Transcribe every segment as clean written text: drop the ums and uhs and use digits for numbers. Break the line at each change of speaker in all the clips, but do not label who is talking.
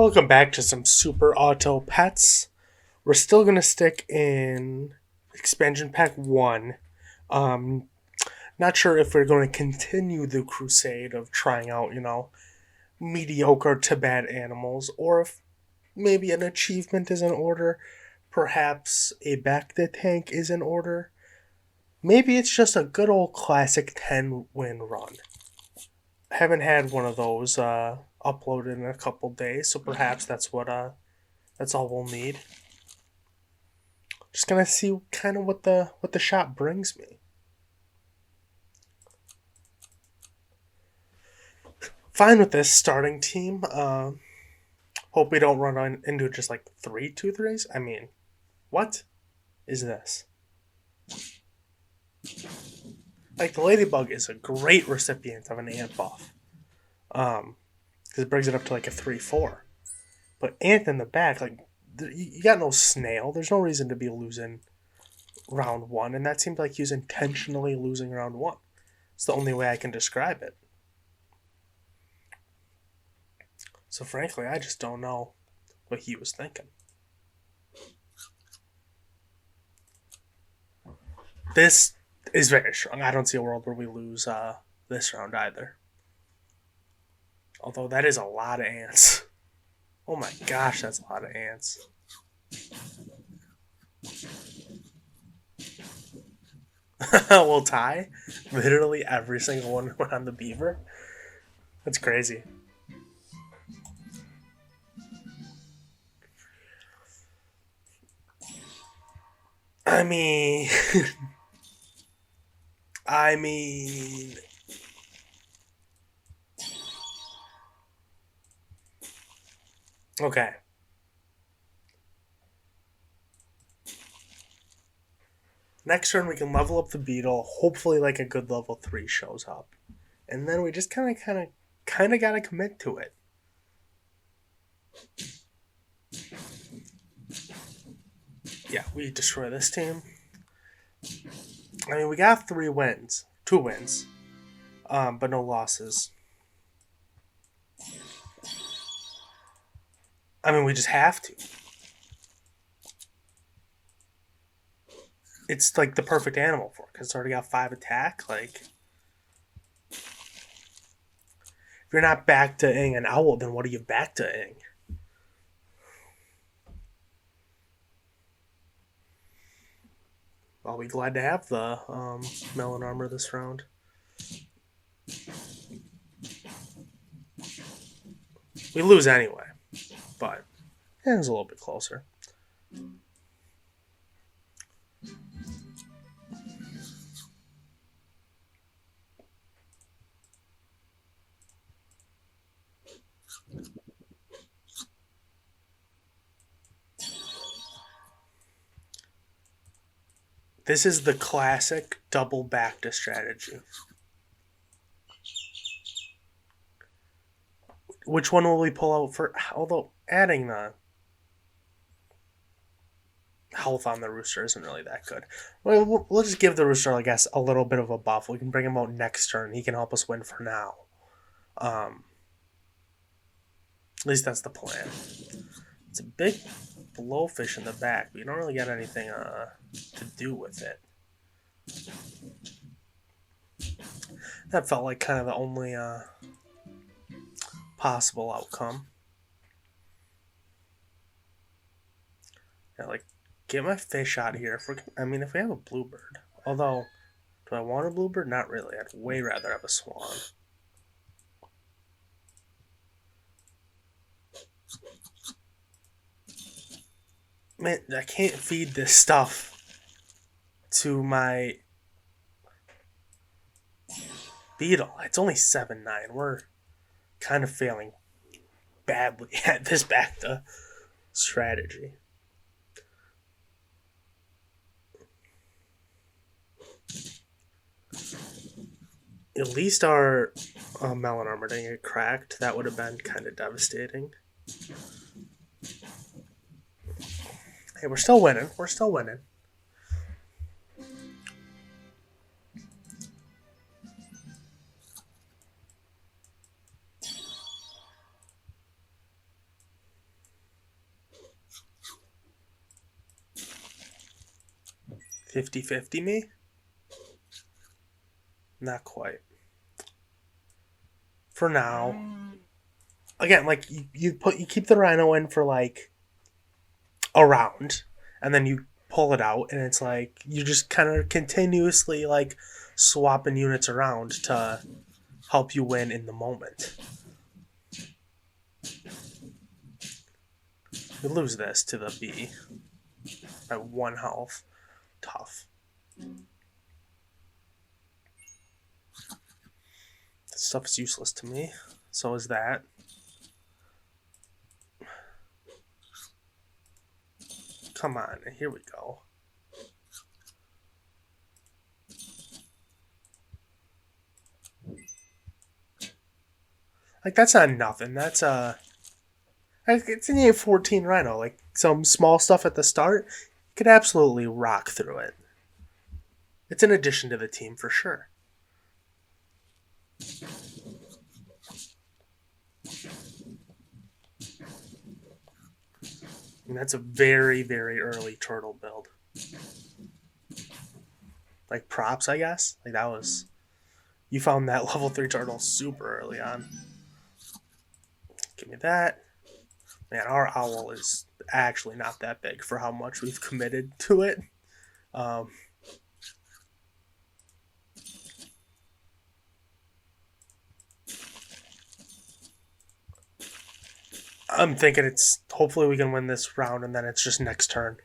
Welcome back to some Super Auto Pets. We're still going to stick in Expansion Pack 1. Um, Not sure if we're going to continue the crusade of trying out, mediocre to bad animals, or if maybe an achievement is in order. Perhaps a Bacta Tank is in order. Maybe it's just a good old classic 10-win run. Haven't had one of those uploaded in a couple days, so perhaps that's all we'll need. Just gonna see kind of what the shop brings me. Fine with this starting team. Hope we don't run into just like 3-2-3s. I mean, what is this? Like, the Ladybug is a great recipient of an ant buff. Because it brings it up to like a 3-4. But ant in the back, like, you got no snail. There's no reason to be losing round 1. And that seemed like he was intentionally losing round 1. It's the only way I can describe it. So frankly, I just don't know what he was thinking. This is very strong. I don't see a world where we lose this round either. Although that is a lot of ants. Oh my gosh, that's a lot of ants. We'll tie literally every single one on the beaver. That's crazy. I mean, I mean, okay. Next turn we can level up the beetle. Hopefully, like a good level 3 shows up, and then we just kind of gotta commit to it. Yeah, we destroy this team. I mean, we got 2 wins, but no losses. I mean, we just have to. It's like the perfect animal for it because it's already got 5 attack. Like, if you're not back to ing an owl, then what are you back to ing? I'll be glad to have the melon armor this round. We lose anyway, but it was a little bit closer. This is the classic double Bacta strategy. Which one will we pull out for? Although adding the health on the rooster isn't really that good. We'll just give the rooster, I guess, a little bit of a buff. We can bring him out next turn. He can help us win for now. At least that's the plan. It's a big blowfish in the back, but you don't really get anything to do with it. That felt like kind of the only possible outcome. Yeah, like, get my fish out of here. If we have a bluebird. Although, do I want a bluebird? Not really. I'd way rather have a swan. Man, I can't feed this stuff to my beetle. It's only 7-9. We're kind of failing badly at this Bacta strategy. At least our melon armor didn't get cracked. That would have been kind of devastating. Hey, we're still winning. We're still winning. 50-50 me? Not quite. For now. Again, like you keep the rhino in for like a round, and then you pull it out, and it's like you just kind of continuously like swapping units around to help you win in the moment. We lose this to the B by 1 health. Tough. That stuff is useless to me. So is that. Come on, here we go. Like, that's not nothing. That's it's an A14 Rhino. Like, some small stuff at the start could absolutely rock through it. It's an addition to the team for sure. And that's a very, very early turtle build. Like, props, I guess? Like, that was... You found that level 3 turtle super early on. Give me that. Man, our owl is actually not that big for how much we've committed to it. I'm thinking it's... Hopefully we can win this round, and then it's just next turn.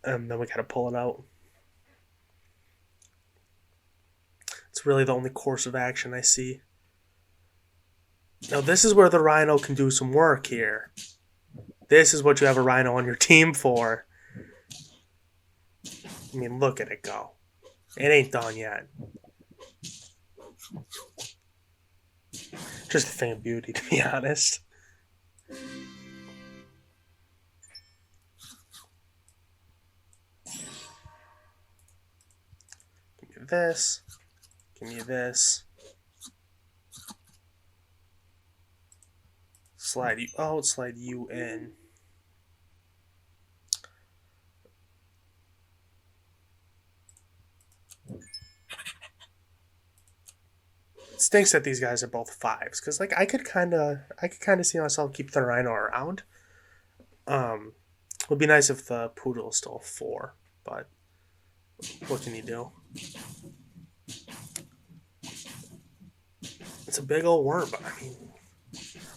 And then we gotta pull it out. It's really the only course of action I see. Now, this is where the rhino can do some work here. This is what you have a rhino on your team for. I mean, look at it go. It ain't done yet. Just a thing of beauty, to be honest. Give me this. Give me this. Slide you out, slide you in. It stinks that these guys are both 5s, because like I could kind of see myself keep the rhino around. It would be nice if the poodle is still 4, but what can you do? It's a big old worm, but I mean,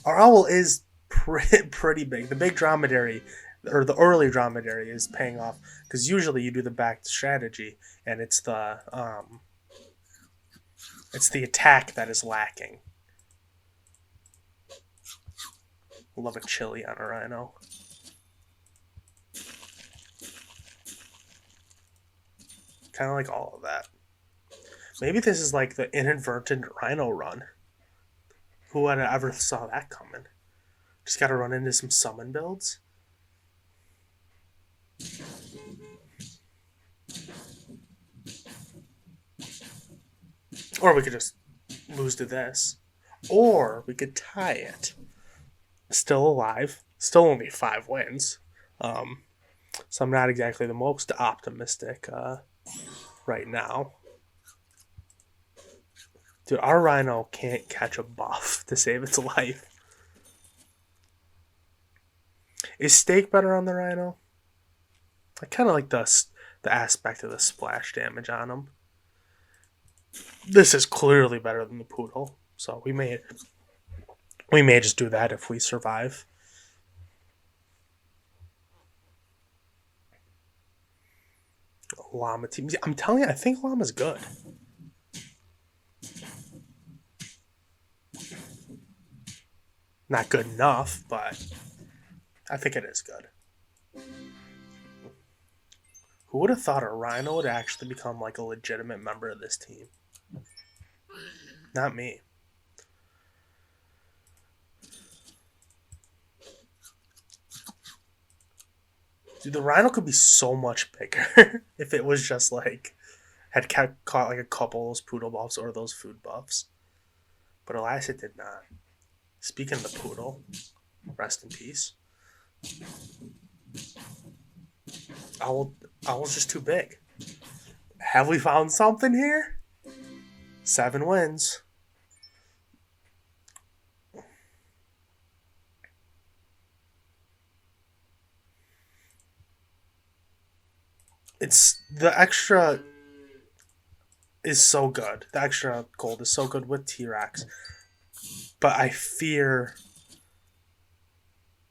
our owl is pretty big. The big dromedary, or the early dromedary, is paying off, because usually you do the back strategy, and it's the attack that is lacking. Love a chili on a rhino. Kind of like all of that. Maybe this is like the inadvertent rhino run. Who would have ever saw that coming? Just gotta run into some summon builds. Or we could just lose to this. Or we could tie it. Still alive. Still only 5 wins. So I'm not exactly the most optimistic right now. Dude, our rhino can't catch a buff to save its life. Is steak better on the rhino? I kind of like the aspect of the splash damage on him. This is clearly better than the poodle, so we may just do that if we survive. Llama team. I'm telling you, I think llama's good. Not good enough, but I think it is good. Who would have thought a rhino would actually become like a legitimate member of this team? Not me. Dude, the rhino could be so much bigger if it was just like had caught like a couple of those poodle buffs or those food buffs. But alas, it did not. Speaking of the poodle, rest in peace. Owl's just too big. Have we found something here? 7 wins. It's the extra is so good. The extra gold is so good with T-Rex. But I fear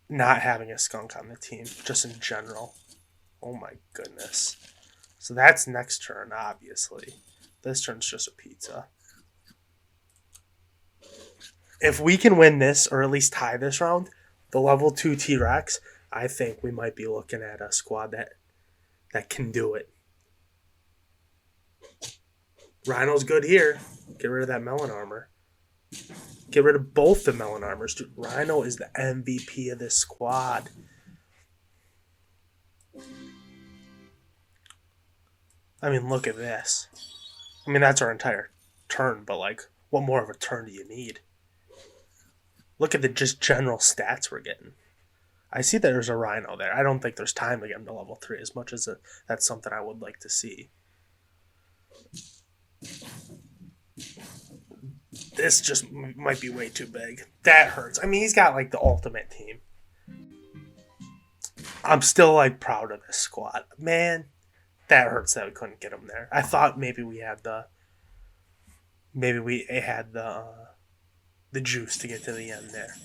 not having a skunk on the team, just in general. Oh my goodness. So that's next turn, obviously. This turn's just a pizza. If we can win this, or at least tie this round, the level 2 T-Rex, I think we might be looking at a squad that can do it. Rhino's good here. Get rid of that melon armor. Get rid of both the melon armors. Dude, Rhino is the MVP of this squad. I mean, look at this. I mean, that's our entire turn, but like, what more of a turn do you need? Look at the just general stats we're getting. I see that there's a Rhino there. I don't think there's time to get him to level 3 as much as that's something I would like to see. This just might be way too big. That hurts. I mean, he's got like the ultimate team. I'm still like proud of this squad. Man, that hurts that we couldn't get him there. I thought maybe we had the juice to get to the end there,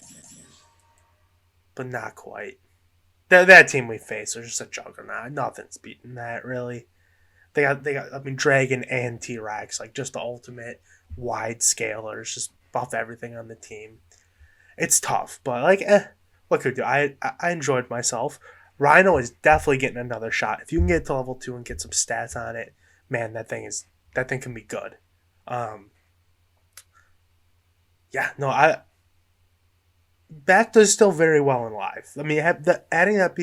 but not quite. That team we faced was just a juggernaut. Nothing's beating that really. They got. I mean, Dragon and T-Rex, like just the ultimate wide scalers, just buff everything on the team. It's tough, but like, what could we do? I enjoyed myself. Rhino is definitely getting another shot. If you can get to level 2 and get some stats on it, man, that thing can be good. Yeah, no, Bacta is still very well in live. I mean, adding that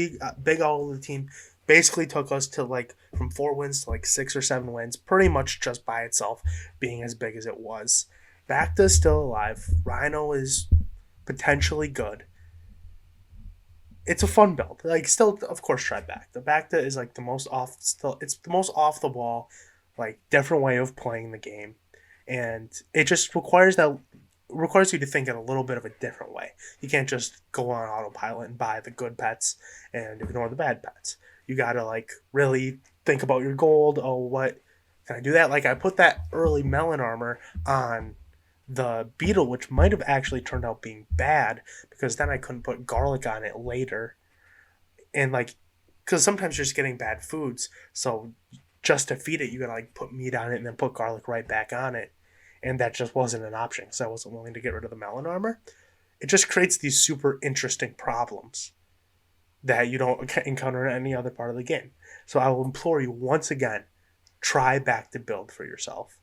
big all of the team basically took us to like from 4 wins to like 6 or 7 wins, pretty much just by itself being as big as it was. Bacta is still alive. Rhino is potentially good. It's a fun build. Like, still, of course, try Bacta. Bacta is like it's the most off the wall, like different way of playing the game, and it just requires you to think in a little bit of a different way. You can't just go on autopilot and buy the good pets and ignore the bad pets. You gotta like really think about your gold. Oh, what can I do that? Like I put that early melon armor on the beetle, which might have actually turned out being bad because then I couldn't put garlic on it later. And like, because sometimes you're just getting bad foods, so just to feed it, you gotta like put meat on it and then put garlic right back on it. And that just wasn't an option because I wasn't willing to get rid of the melon armor. It just creates these super interesting problems that you don't encounter in any other part of the game. So I will implore you once again, try Bacta build for yourself.